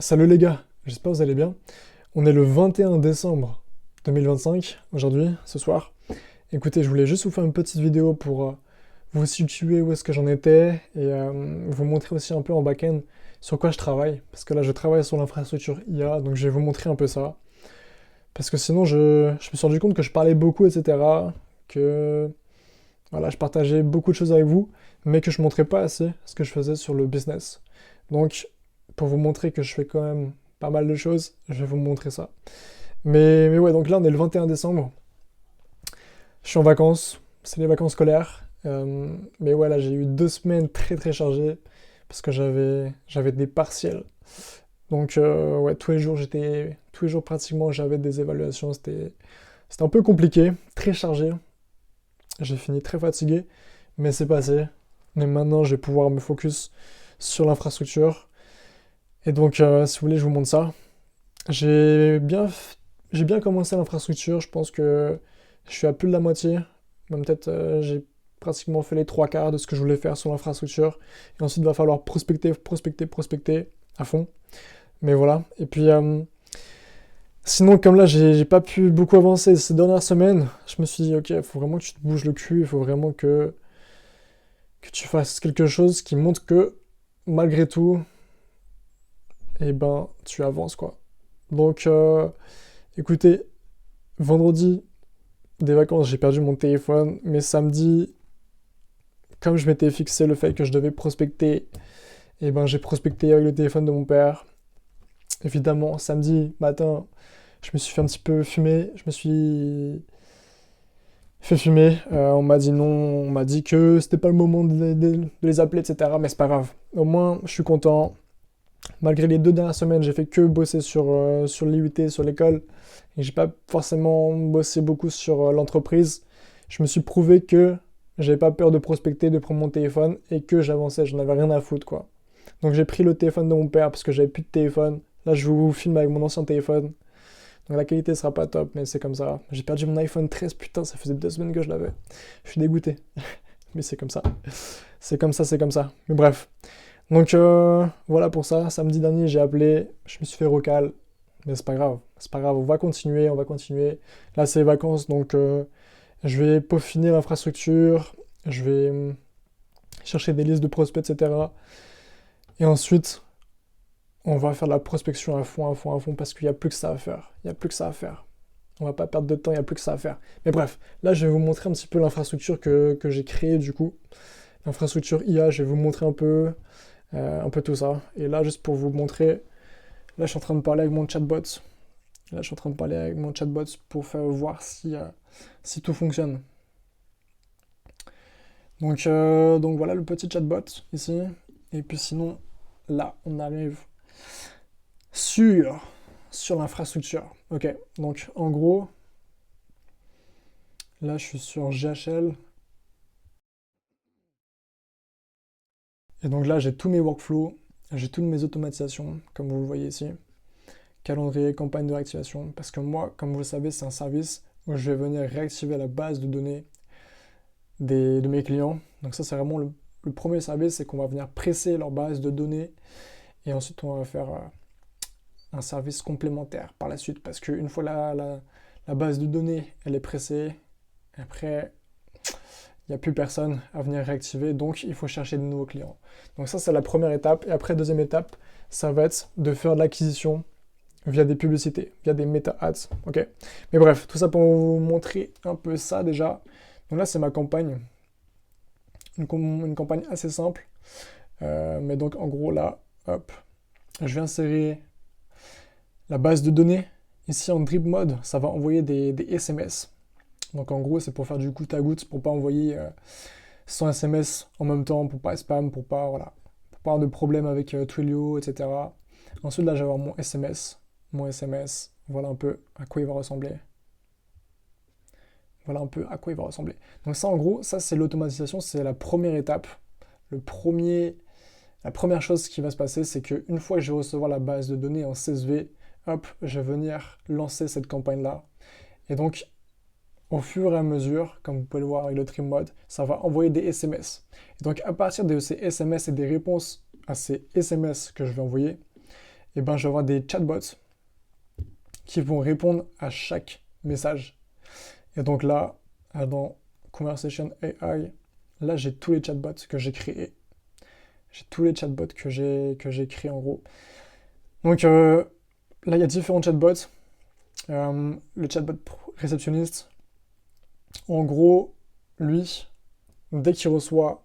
Salut les gars, j'espère que vous allez bien. On est le 21 décembre 2025, aujourd'hui, ce soir. Écoutez, je voulais juste vous faire une petite vidéo pour vous situer où est-ce que j'en étais et vous montrer aussi un peu en back-end sur quoi je travaille. Parce que là, je travaille sur l'infrastructure IA, donc je vais vous montrer un peu ça. Parce que sinon, je me suis rendu compte que je parlais beaucoup, etc. Que voilà, je partageais beaucoup de choses avec vous, mais que je montrais pas assez ce que je faisais sur le business. Donc, pour vous montrer que je fais quand même pas mal de choses, je vais vous montrer ça. Mais ouais, donc là, on est le 21 décembre. Je suis en vacances, c'est les vacances scolaires. Mais ouais, là, j'ai eu 2 semaines très très chargées parce que j'avais des partiels. Donc ouais, tous les jours pratiquement, j'avais des évaluations. C'était un peu compliqué, très chargé. J'ai fini très fatigué, mais c'est passé. Mais maintenant, je vais pouvoir me focus sur l'infrastructure. Et donc, si vous voulez, je vous montre ça. J'ai bien, j'ai bien commencé l'infrastructure. Je pense que je suis à plus de la moitié. Même peut-être, j'ai pratiquement fait les trois quarts de ce que je voulais faire sur l'infrastructure. Et ensuite, il va falloir prospecter, prospecter, prospecter à fond. Mais voilà. Et puis, sinon, comme là, j'ai pas pu beaucoup avancer ces dernières semaines, je me suis dit, ok, il faut vraiment que tu te bouges le cul. Il faut vraiment que tu fasses quelque chose qui montre que, malgré tout, eh ben, tu avances, quoi. Donc, écoutez, vendredi, des vacances, j'ai perdu mon téléphone, mais samedi, comme je m'étais fixé le fait que je devais prospecter, et ben j'ai prospecté avec le téléphone de mon père. Évidemment, samedi matin, je me suis fait un petit peu fumer, je me suis fait fumer. On m'a dit non, on m'a dit que c'était pas le moment de les appeler, etc. Mais c'est pas grave. Au moins, je suis content. Malgré les 2 dernières semaines, j'ai fait que bosser sur l'IUT, sur l'école, et j'ai pas forcément bossé beaucoup sur l'entreprise. Je me suis prouvé que j'avais pas peur de prospecter, de prendre mon téléphone, et que j'avançais, j'en avais rien à foutre, quoi. Donc j'ai pris le téléphone de mon père parce que j'avais plus de téléphone. Là, je vous filme avec mon ancien téléphone. Donc la qualité sera pas top, mais c'est comme ça. J'ai perdu mon iPhone 13, putain, ça faisait 2 semaines que je l'avais. Je suis dégoûté. Mais c'est comme ça. C'est comme ça, c'est comme ça. Mais bref. Donc voilà pour ça. Samedi dernier, j'ai appelé, je me suis fait recal, mais c'est pas grave. C'est pas grave, on va continuer, on va continuer. Là, c'est les vacances, donc je vais peaufiner l'infrastructure, je vais chercher des listes de prospects, etc. Et ensuite, on va faire de la prospection à fond, à fond, à fond, parce qu'il n'y a plus que ça à faire. Il n'y a plus que ça à faire. On va pas perdre de temps, il n'y a plus que ça à faire. Mais bref, là, je vais vous montrer un petit peu l'infrastructure que j'ai créée, du coup. L'infrastructure IA, je vais vous montrer un peu tout ça. Et là, juste pour vous montrer, là, je suis en train de parler avec mon chatbot. Là, je suis en train de parler avec mon chatbot pour faire voir si tout fonctionne. Donc voilà le petit chatbot ici. Et puis sinon, là, on arrive sur l'infrastructure. Ok, donc en gros, là, je suis sur GHL. Et donc là, j'ai tous mes workflows, j'ai toutes mes automatisations, comme vous le voyez ici. Calendrier, campagne de réactivation. Parce que moi, comme vous le savez, c'est un service où je vais venir réactiver la base de données de mes clients. Donc ça, c'est vraiment le premier service, c'est qu'on va venir presser leur base de données et ensuite on va faire un service complémentaire par la suite. Parce qu'une fois la base de données, elle est pressée, après, il n'y a plus personne à venir réactiver, donc il faut chercher de nouveaux clients. Donc ça, c'est la première étape. Et après, deuxième étape, ça va être de faire de l'acquisition via des publicités, via des meta-ads. Ok. Mais bref, tout ça pour vous montrer un peu ça déjà. Donc là, c'est ma campagne. Une campagne assez simple. Mais donc, en gros, là, hop, je vais insérer la base de données. Ici, en drip mode, ça va envoyer des SMS. Donc, en gros, c'est pour faire du goutte à goutte, pour pas envoyer 100 SMS en même temps, pour pas spam, voilà, pour pas avoir de problème avec Twilio, etc. Ensuite, là, je vais avoir mon SMS. Mon SMS, voilà un peu à quoi il va ressembler. Voilà un peu à quoi il va ressembler. Donc ça, en gros, ça, c'est l'automatisation, c'est la première étape. La première chose qui va se passer, c'est qu'une fois que je vais recevoir la base de données en CSV, hop, je vais venir lancer cette campagne-là. Et donc, au fur et à mesure, comme vous pouvez le voir avec le trim mode, ça va envoyer des SMS. Et donc, à partir de ces SMS et des réponses à ces SMS que je vais envoyer, et ben, je vais avoir des chatbots qui vont répondre à chaque message. Et donc là, dans Conversation AI, là, j'ai tous les chatbots que j'ai créés. J'ai tous les chatbots que j'ai créés en gros. Donc là, il y a différents chatbots. Le chatbot réceptionniste, en gros, lui, dès qu'il reçoit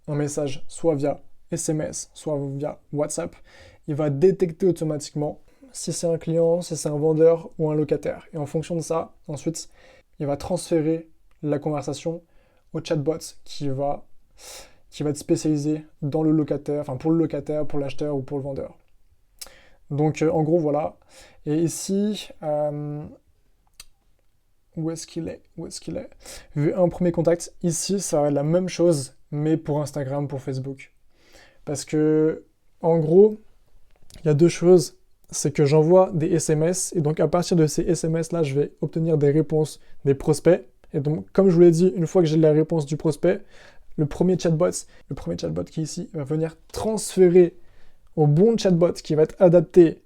un message, soit via SMS, soit via WhatsApp, il va détecter automatiquement si c'est un client, si c'est un vendeur ou un locataire. Et en fonction de ça, ensuite, il va transférer la conversation au chatbot qui va être spécialisé dans le locataire, enfin pour le locataire, pour l'acheteur ou pour le vendeur. Donc en gros, voilà. Et ici, où est-ce qu'il est? Où est-ce qu'il est? Vu un premier contact, ici, ça va être la même chose, mais pour Instagram, pour Facebook. Parce que, en gros, il y a deux choses. C'est que j'envoie des SMS, et donc à partir de ces SMS-là, je vais obtenir des réponses des prospects. Et donc, comme je vous l'ai dit, une fois que j'ai la réponse du prospect, le premier chatbot qui est ici, va venir transférer au bon chatbot qui va être adapté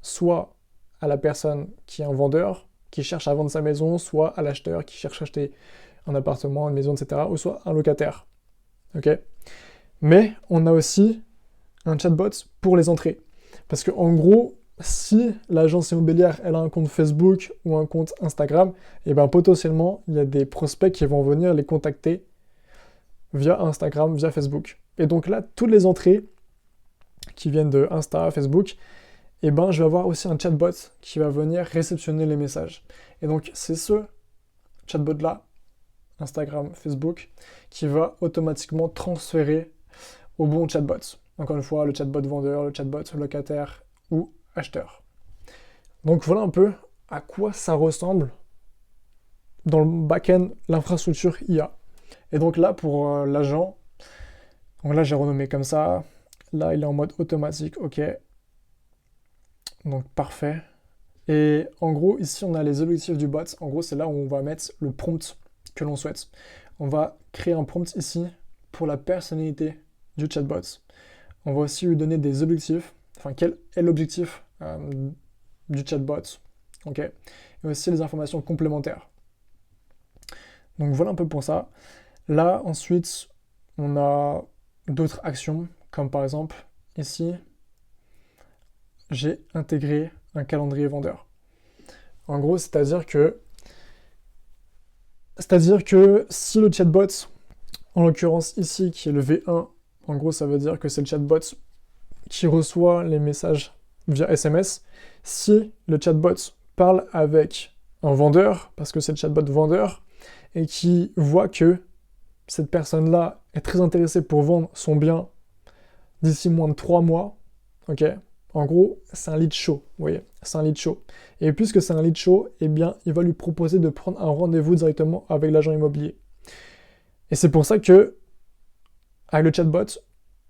soit à la personne qui est un vendeur, qui cherche à vendre sa maison, soit à l'acheteur qui cherche à acheter un appartement, une maison, etc., ou soit un locataire. Ok? Mais on a aussi un chatbot pour les entrées. Parce que en gros, si l'agence immobilière elle a un compte Facebook ou un compte Instagram, et ben potentiellement il y a des prospects qui vont venir les contacter via Instagram, via Facebook. Et donc là, toutes les entrées qui viennent de Insta, Facebook, et ben je vais avoir aussi un chatbot qui va venir réceptionner les messages. Et donc c'est ce chatbot là, Instagram, Facebook, qui va automatiquement transférer au bon chatbot. Encore une fois, le chatbot vendeur, le chatbot locataire ou acheteur. Donc voilà un peu à quoi ça ressemble dans le back-end, l'infrastructure IA. Et donc là, pour l'agent, donc là j'ai renommé comme ça. Là, il est en mode automatique, ok. Donc parfait. Et en gros, ici, on a les objectifs du bot. En gros, c'est là où on va mettre le prompt que l'on souhaite. On va créer un prompt ici pour la personnalité du chatbot. On va aussi lui donner des objectifs. Enfin, quel est l'objectif du chatbot. Ok. Et aussi les informations complémentaires. Donc voilà un peu pour ça. Là, ensuite, on a d'autres actions, comme par exemple, ici, j'ai intégré un calendrier vendeur. En gros, c'est-à-dire que si le chatbot, en l'occurrence ici, qui est le V1, en gros, ça veut dire que c'est le chatbot qui reçoit les messages via SMS. Si le chatbot parle avec un vendeur, parce que c'est le chatbot vendeur, et qui voit que cette personne-là est très intéressée pour vendre son bien d'ici moins de 3 mois, ok. En gros, c'est un lead show, vous voyez, c'est un lead show. Et puisque c'est un lead show, eh bien, il va lui proposer de prendre un rendez-vous directement avec l'agent immobilier. Et c'est pour ça que, avec le chatbot,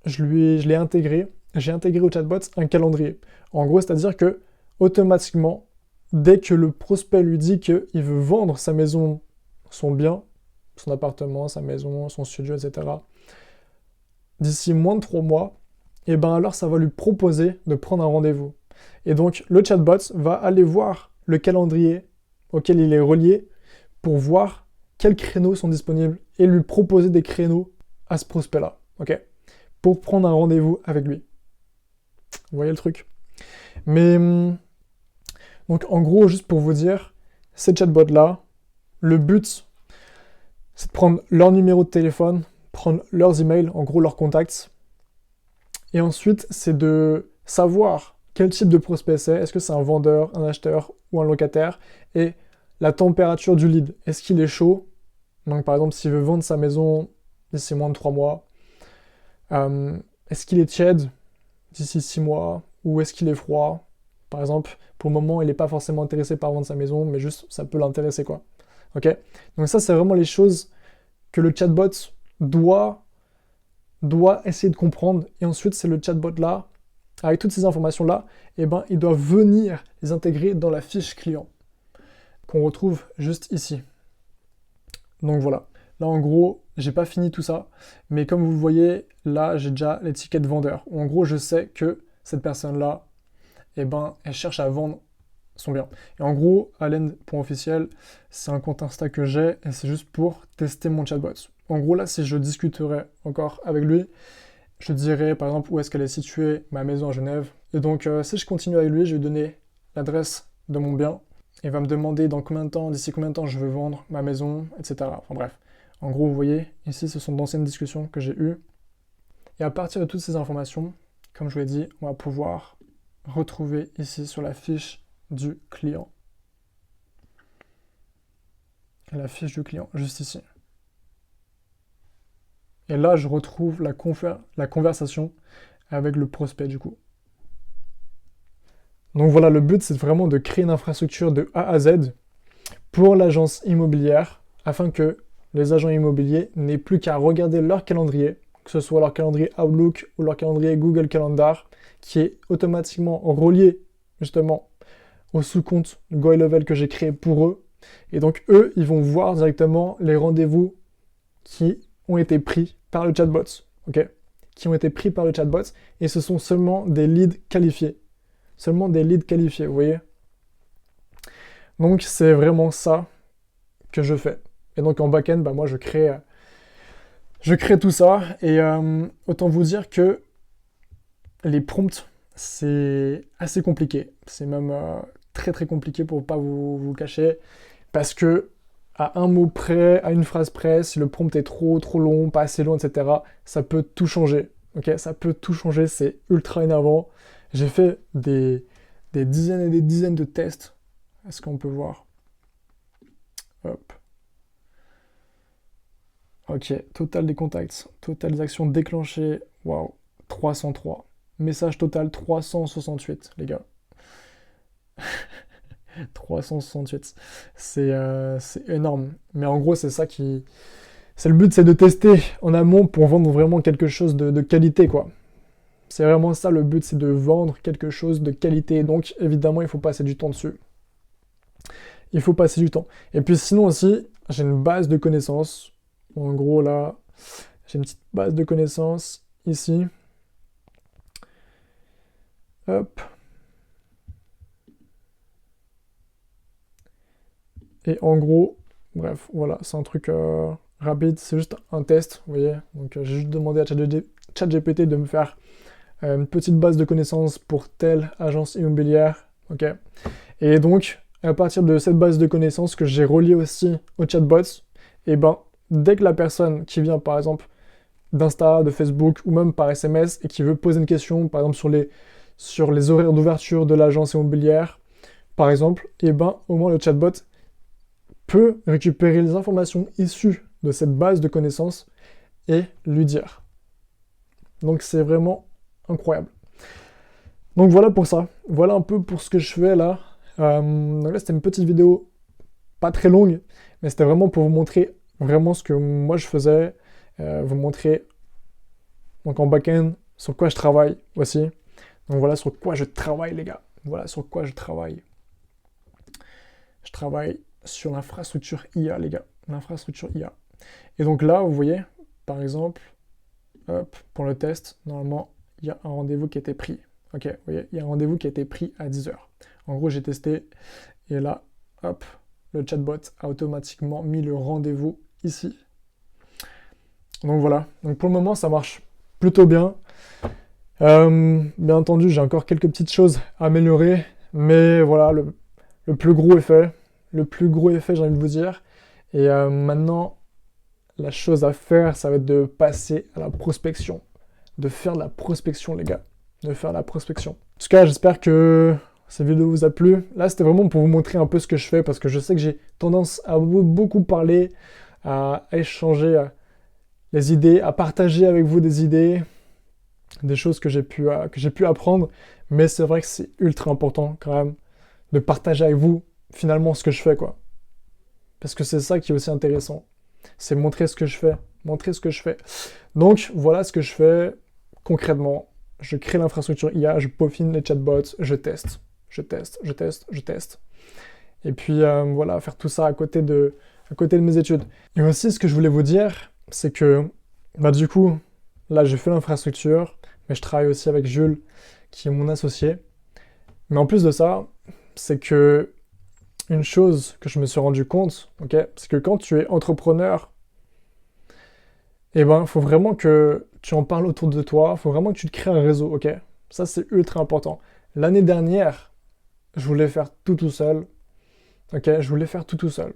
j'ai intégré au chatbot un calendrier. En gros, c'est-à-dire que, automatiquement, dès que le prospect lui dit qu'il veut vendre sa maison, son bien, son appartement, sa maison, son studio, etc., d'ici moins de 3 mois, et ben alors ça va lui proposer de prendre un rendez-vous. Et donc le chatbot va aller voir le calendrier auquel il est relié pour voir quels créneaux sont disponibles et lui proposer des créneaux à ce prospect-là, ok, pour prendre un rendez-vous avec lui. Vous voyez le truc? Mais donc en gros, juste pour vous dire, ces chatbots-là, le but, c'est de prendre leur numéro de téléphone, prendre leurs emails, en gros leurs contacts. Et ensuite, c'est de savoir quel type de prospect c'est. Est-ce que c'est un vendeur, un acheteur ou un locataire? Et la température du lead. Est-ce qu'il est chaud? Donc par exemple, s'il veut vendre sa maison d'ici moins de 3 mois. Est-ce qu'il est tiède d'ici 6 mois? Ou est-ce qu'il est froid? Par exemple, pour le moment, il n'est pas forcément intéressé par vendre sa maison, mais juste, ça peut l'intéresser, quoi. Ok? Donc ça, c'est vraiment les choses que le chatbot doit essayer de comprendre. Et ensuite, c'est le chatbot là, avec toutes ces informations-là, eh ben, il doit venir les intégrer dans la fiche client qu'on retrouve juste ici. Donc voilà. Là, en gros, j'ai pas fini tout ça, mais comme vous le voyez, là, j'ai déjà l'étiquette vendeur. En gros, je sais que cette personne-là et ben elle cherche à vendre son bien. Et en gros, Allen.officiel, c'est un compte Insta que j'ai et c'est juste pour tester mon chatbot. En gros, là, si je discuterais encore avec lui, je dirais par exemple où est-ce qu'elle est située, ma maison à Genève. Et donc, si je continue avec lui, je vais lui donner l'adresse de mon bien. Il va me demander dans combien de temps, d'ici combien de temps je veux vendre ma maison, etc. Enfin bref. En gros, vous voyez, ici, ce sont d'anciennes discussions que j'ai eues. Et à partir de toutes ces informations, comme je vous l'ai dit, on va pouvoir retrouver ici sur la fiche du client. La fiche du client, juste ici. Et là, je retrouve la conversation avec le prospect du coup. Donc voilà, le but, c'est vraiment de créer une infrastructure de A à Z pour l'agence immobilière afin que les agents immobiliers n'aient plus qu'à regarder leur calendrier, que ce soit leur calendrier Outlook ou leur calendrier Google Calendar, qui est automatiquement relié justement au sous-compte GoHighLevel que j'ai créé pour eux. Et donc eux, ils vont voir directement les rendez-vous qui ont été pris par le chatbot, ok? Qui ont été pris par le chatbot, et ce sont seulement des leads qualifiés. Seulement des leads qualifiés, vous voyez? Donc c'est vraiment ça que je fais. Et donc en back-end, bah, moi je crée tout ça, et autant vous dire que les prompts, c'est assez compliqué. C'est même très très compliqué pour ne pas vous cacher, parce que à un mot près, à une phrase près, si le prompt est trop long, pas assez long, etc., ça peut tout changer. Ok, ça peut tout changer, c'est ultra énervant. J'ai fait des dizaines et des dizaines de tests. Est-ce qu'on peut voir? Hop. Ok, total des contacts, total des actions déclenchées, waouh, 303. Message total 368, les gars. 368. C'est énorme. Mais en gros, c'est ça qui... C'est le but, c'est de tester en amont pour vendre vraiment quelque chose de qualité, quoi. C'est vraiment ça le but, c'est de vendre quelque chose de qualité. Donc, évidemment, il faut passer du temps dessus. Il faut passer du temps. Et puis sinon aussi, j'ai une base de connaissances. En gros, là, j'ai une petite base de connaissances ici. Hop. Et en gros, bref, voilà, c'est un truc rapide, c'est juste un test, vous voyez. Donc j'ai juste demandé à ChatGPT de me faire une petite base de connaissances pour telle agence immobilière, ok. Et donc, à partir de cette base de connaissances que j'ai reliée aussi au chatbot, et ben, dès que la personne qui vient, par exemple, d'Insta, de Facebook, ou même par SMS, et qui veut poser une question, par exemple, sur les horaires d'ouverture de l'agence immobilière, par exemple, et ben, au moins le chatbot peut récupérer les informations issues de cette base de connaissances et lui dire. Donc c'est vraiment incroyable. Donc voilà pour ça. Voilà un peu pour ce que je fais là. Donc là c'était une petite vidéo pas très longue, mais c'était vraiment pour vous montrer vraiment ce que moi je faisais, vous montrer donc en back-end sur quoi je travaille aussi. Donc voilà sur quoi je travaille les gars. Voilà sur quoi je travaille. Je travaille sur l'infrastructure IA, les gars. L'infrastructure IA. Et donc là, vous voyez, par exemple, hop, pour le test, normalement, il y a un rendez-vous qui a été pris. Ok, vous voyez, il y a un rendez-vous qui a été pris à 10h. En gros, j'ai testé, et là, hop, le chatbot a automatiquement mis le rendez-vous ici. Donc voilà. Donc pour le moment, ça marche plutôt bien. Bien entendu, j'ai encore quelques petites choses à améliorer, mais voilà, le plus gros est fait. Le plus gros effet, j'ai envie de vous dire. Et maintenant, la chose à faire, ça va être de passer à la prospection. De faire de la prospection, les gars. De faire de la prospection. En tout cas, j'espère que cette vidéo vous a plu. Là, c'était vraiment pour vous montrer un peu ce que je fais, parce que je sais que j'ai tendance à beaucoup parler, à échanger les idées, à partager avec vous des idées, des choses que j'ai pu apprendre. Mais c'est vrai que c'est ultra important, quand même, de partager avec vous finalement ce que je fais, quoi. Parce que c'est ça qui est aussi intéressant. C'est montrer ce que je fais. Montrer ce que je fais. Donc, voilà ce que je fais concrètement. Je crée l'infrastructure IA, je peaufine les chatbots, je teste. Je teste. Et puis, voilà, faire tout ça à côté de mes études. Et aussi, ce que je voulais vous dire, c'est que, bah, du coup, là, j'ai fait l'infrastructure, mais je travaille aussi avec Jules, qui est mon associé. Mais en plus de ça, c'est que une chose que je me suis rendu compte, ok, c'est que quand tu es entrepreneur, eh ben, il faut vraiment que tu en parles autour de toi, il faut vraiment que tu te crées un réseau, ok? Ça, c'est ultra important. L'année dernière, je voulais faire tout seul, ok? Je voulais faire tout seul,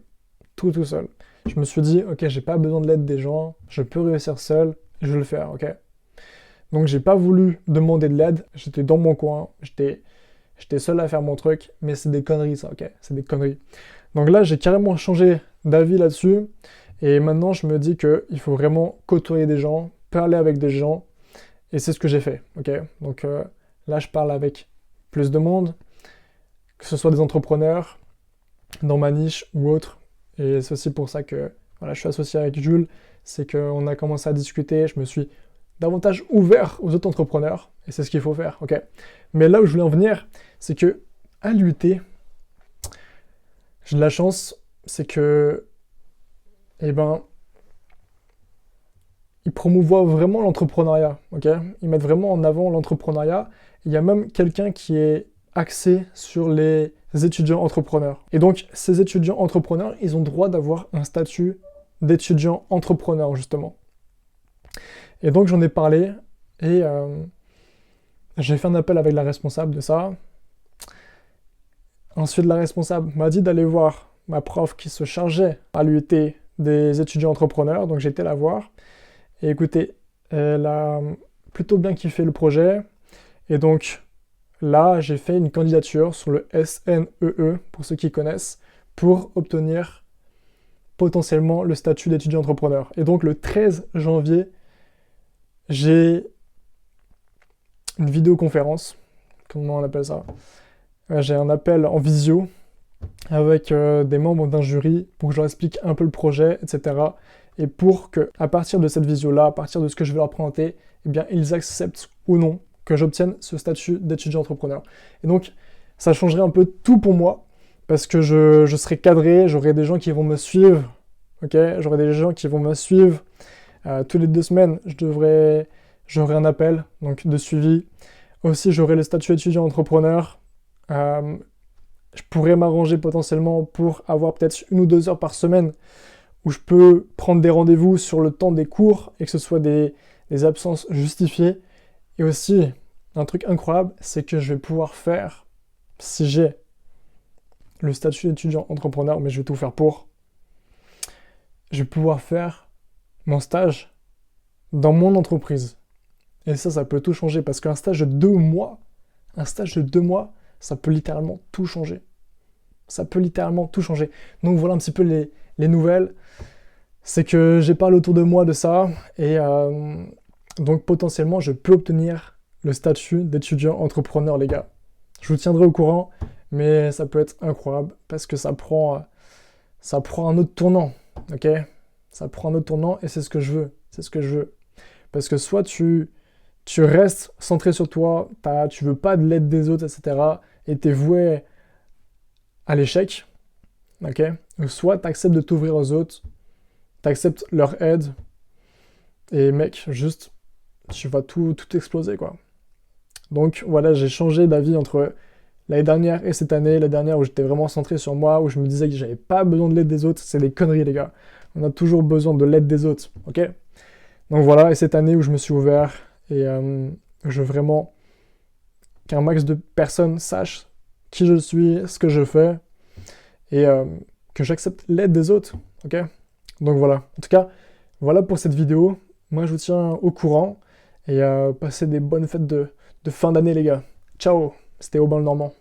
tout seul. Je me suis dit, ok, j'ai pas besoin de l'aide des gens, je peux réussir seul, je vais le faire, ok? Donc, j'ai pas voulu demander de l'aide, j'étais dans mon coin, j'étais seul à faire mon truc, mais c'est des conneries, ça, ok? C'est des conneries. Donc là, j'ai carrément changé d'avis là-dessus. Et maintenant, je me dis qu'il faut vraiment côtoyer des gens, parler avec des gens. Et c'est ce que j'ai fait. Ok. Donc là, je parle avec plus de monde, que ce soit des entrepreneurs, dans ma niche ou autre. Et c'est aussi pour ça que voilà, je suis associé avec Jules. C'est qu'on a commencé à discuter. Je me suis davantage ouvert aux autres entrepreneurs. Et c'est ce qu'il faut faire. Ok. Mais là où je voulais en venir, c'est que à l'UT, j'ai de la chance, c'est que, eh ben, ils promouvoient vraiment l'entrepreneuriat, ok? Ils mettent vraiment en avant l'entrepreneuriat. Il y a même quelqu'un qui est axé sur les étudiants entrepreneurs. Et donc, ces étudiants entrepreneurs, ils ont droit d'avoir un statut d'étudiant entrepreneur, justement. Et donc, j'en ai parlé et j'ai fait un appel avec la responsable de ça. Ensuite, la responsable m'a dit d'aller voir ma prof qui se chargeait à l'UT des étudiants entrepreneurs, donc j'ai été la voir. Et écoutez, elle a plutôt bien kiffé le projet. Et donc là, j'ai fait une candidature sur le SNEE, pour ceux qui connaissent, pour obtenir potentiellement le statut d'étudiant entrepreneur. Et donc le 13 janvier, j'ai une vidéoconférence, comment on appelle ça? J'ai un appel en visio avec des membres d'un jury pour que je leur explique un peu le projet, etc. Et pour que, à partir de cette visio-là, à partir de ce que je vais leur présenter, eh bien, ils acceptent ou non que j'obtienne ce statut d'étudiant entrepreneur. Et donc, ça changerait un peu tout pour moi, parce que je serai cadré, j'aurai des gens qui vont me suivre, ok? J'aurai des gens qui vont me suivre. Tous les 2 semaines, j'aurai un appel donc de suivi. Aussi, j'aurai le statut étudiant entrepreneur. Je pourrais m'arranger potentiellement pour avoir peut-être 1 ou 2 heures par semaine où je peux prendre des rendez-vous sur le temps des cours et que ce soit des absences justifiées. Et aussi, un truc incroyable, c'est que je vais pouvoir faire, si j'ai le statut d'étudiant entrepreneur, mais je vais tout faire pour, je vais pouvoir faire mon stage dans mon entreprise. Et ça peut tout changer parce qu'un stage de 2 mois, ça peut littéralement tout changer. Ça peut littéralement tout changer. Donc voilà un petit peu les nouvelles. C'est que j'ai parlé autour de moi de ça et donc potentiellement je peux obtenir le statut d'étudiant entrepreneur, les gars. Je vous tiendrai au courant, mais ça peut être incroyable parce que ça prend un autre tournant, ok? Ça prend un autre tournant et c'est ce que je veux. C'est ce que je veux. Parce que soit tu restes centré sur toi, tu veux pas de l'aide des autres, etc. et t'es voué à l'échec, ok? Ou soit tu acceptes de t'ouvrir aux autres, tu acceptes leur aide, et mec, juste, tu vas tout exploser, quoi. Donc voilà, j'ai changé d'avis entre l'année dernière et cette année. L'année dernière où j'étais vraiment centré sur moi, où je me disais que j'avais pas besoin de l'aide des autres, c'est des conneries, les gars. On a toujours besoin de l'aide des autres, ok? Donc voilà, et cette année où je me suis ouvert, et je veux vraiment qu'un max de personnes sachent qui je suis, ce que je fais, et que j'accepte l'aide des autres, ok? Donc voilà, en tout cas, voilà pour cette vidéo. Moi, je vous tiens au courant, et passez des bonnes fêtes de fin d'année, les gars. Ciao, c'était Aubin le Normand.